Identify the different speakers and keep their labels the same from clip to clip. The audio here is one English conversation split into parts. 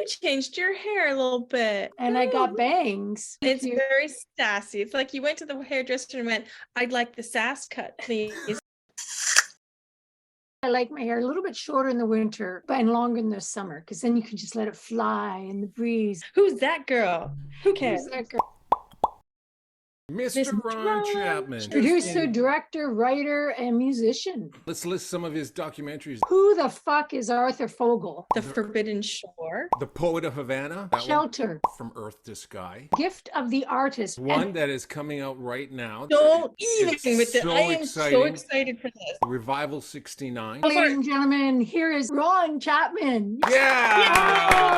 Speaker 1: changed your hair a little bit.
Speaker 2: And I got bangs.
Speaker 1: It's very sassy. It's like you went to the hairdresser and went, I'd like the sass cut, please.
Speaker 2: I like my hair a little bit shorter in the winter and longer in the summer, because then you can just let it fly in the breeze.
Speaker 1: Who's that girl? Who cares?
Speaker 2: Who's that girl?
Speaker 3: Mr. Ron Chapman.
Speaker 2: Producer, director, writer, and musician.
Speaker 3: Let's list some of his documentaries.
Speaker 2: Who the fuck is Arthur Vogel?
Speaker 1: The Forbidden Shore.
Speaker 3: The Poet of Havana.
Speaker 2: Shelter.
Speaker 3: From Earth to Sky.
Speaker 2: Gift of the Artist.
Speaker 3: One that is coming out right now.
Speaker 1: Don't even with it.
Speaker 3: So
Speaker 1: I am
Speaker 3: exciting.
Speaker 1: so excited for this.
Speaker 3: Revival 69.
Speaker 2: Ladies and gentlemen, here is Ron Chapman.
Speaker 3: Yeah!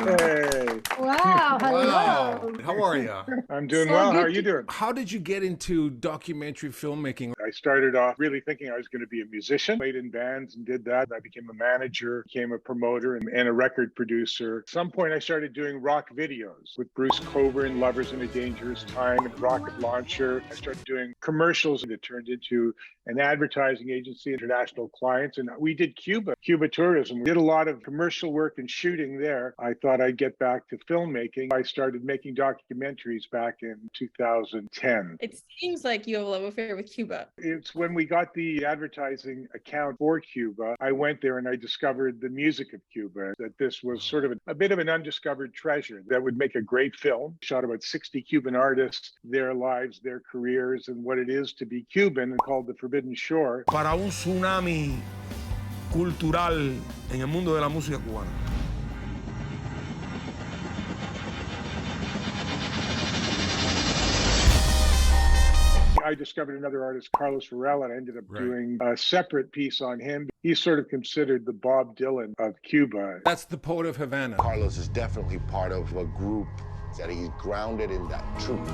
Speaker 4: Hey.
Speaker 2: Wow, hello.
Speaker 3: Wow. How are you?
Speaker 4: I'm doing
Speaker 2: So
Speaker 4: well. How
Speaker 2: good
Speaker 4: are you doing?
Speaker 3: How did you get into documentary filmmaking?
Speaker 4: I started off really thinking I was going to be a musician, played in bands and did that. I became a manager, became a promoter and a record producer. At some point I started doing rock videos with Bruce Coburn, Lovers in a Dangerous Time, and Rocket Launcher. I started doing commercials and it turned into an advertising agency, international clients. And we did Cuba tourism. We did a lot of commercial work and shooting there. I thought I'd get back to filmmaking. I started making documentaries back in 2010.
Speaker 1: It seems like you have a love affair with Cuba.
Speaker 4: It's when we got the advertising account for Cuba, I went there and I discovered the music of Cuba, that this was sort of a bit of an undiscovered treasure that would make a great film. Shot about 60 Cuban artists, their lives, their careers, and what it is to be Cuban, and called The Forbidden Shore.
Speaker 5: Para un tsunami cultural en el mundo de la música cubana.
Speaker 4: I discovered another artist, Carlos Varela, and I ended up doing a separate piece on him. He's sort of considered the Bob Dylan of Cuba.
Speaker 3: That's the Poet of Havana.
Speaker 6: Carlos is definitely part of a group that he's grounded in that truth.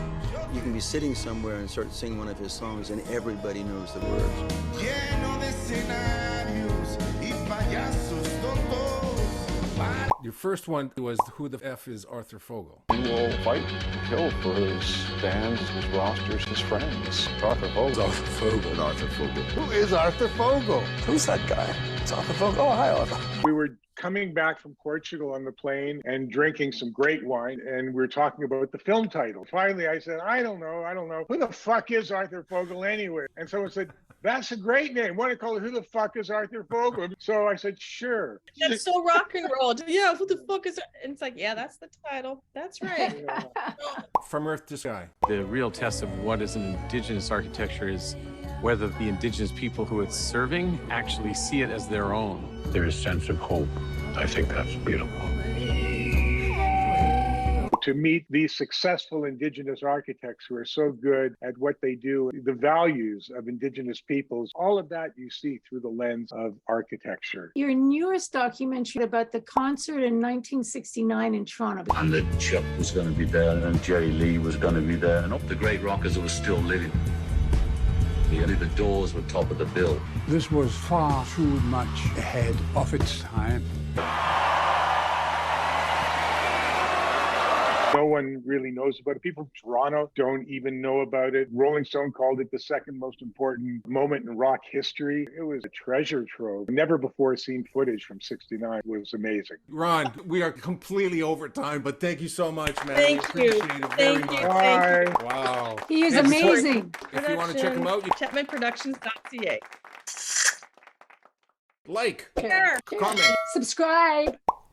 Speaker 7: You can be sitting somewhere and start singing one of his songs and everybody knows the words.
Speaker 3: Your first one was Who the F is Arthur Vogel?
Speaker 8: He will fight and kill for his bands, his rosters, his friends. Arthur Vogel.
Speaker 6: Arthur Vogel. Arthur Vogel. Who is Arthur Vogel?
Speaker 8: Who's that guy? It's Arthur Vogel. Oh, hi, Arthur.
Speaker 4: We were coming back from Portugal on the plane and drinking some great wine, and we were talking about the film title. Finally, I said, I don't know. Who the fuck is Arthur Vogel anyway? And someone said, that's a great name. Why don't you call it Who the Fuck is Arthur Vogel? So I said, sure.
Speaker 1: That's so rock and roll. Yeah, who the fuck is it? And it's like, yeah, that's the title. That's right.
Speaker 3: From Earth to Sky.
Speaker 9: The real test of what is an indigenous architecture is whether the indigenous people who it's serving actually see it as their own.
Speaker 8: There is a sense of hope. I think that's beautiful.
Speaker 4: To meet these successful indigenous architects who are so good at what they do, the values of indigenous peoples, all of that you see through the lens of architecture.
Speaker 2: Your newest documentary about the concert in 1969 in Toronto.
Speaker 10: And that Chuck was going to be there, and Jerry Lee was going to be there, and the great rockers who were still living. The Doors were top of the bill.
Speaker 11: This was far too much ahead of its time.
Speaker 4: No one really knows about it. People from Toronto don't even know about it. Rolling Stone called it the second most important moment in rock history. It was a treasure trove. Never before seen footage from '69 was amazing.
Speaker 3: Ron, we are completely over time, but thank you so much, man.
Speaker 1: Thank you.
Speaker 3: Thank you. Wow.
Speaker 2: He is amazing.
Speaker 3: If you want to check him out, you
Speaker 1: ChapmanProductions.ca.
Speaker 3: like,
Speaker 1: Share.
Speaker 3: comment,
Speaker 2: subscribe.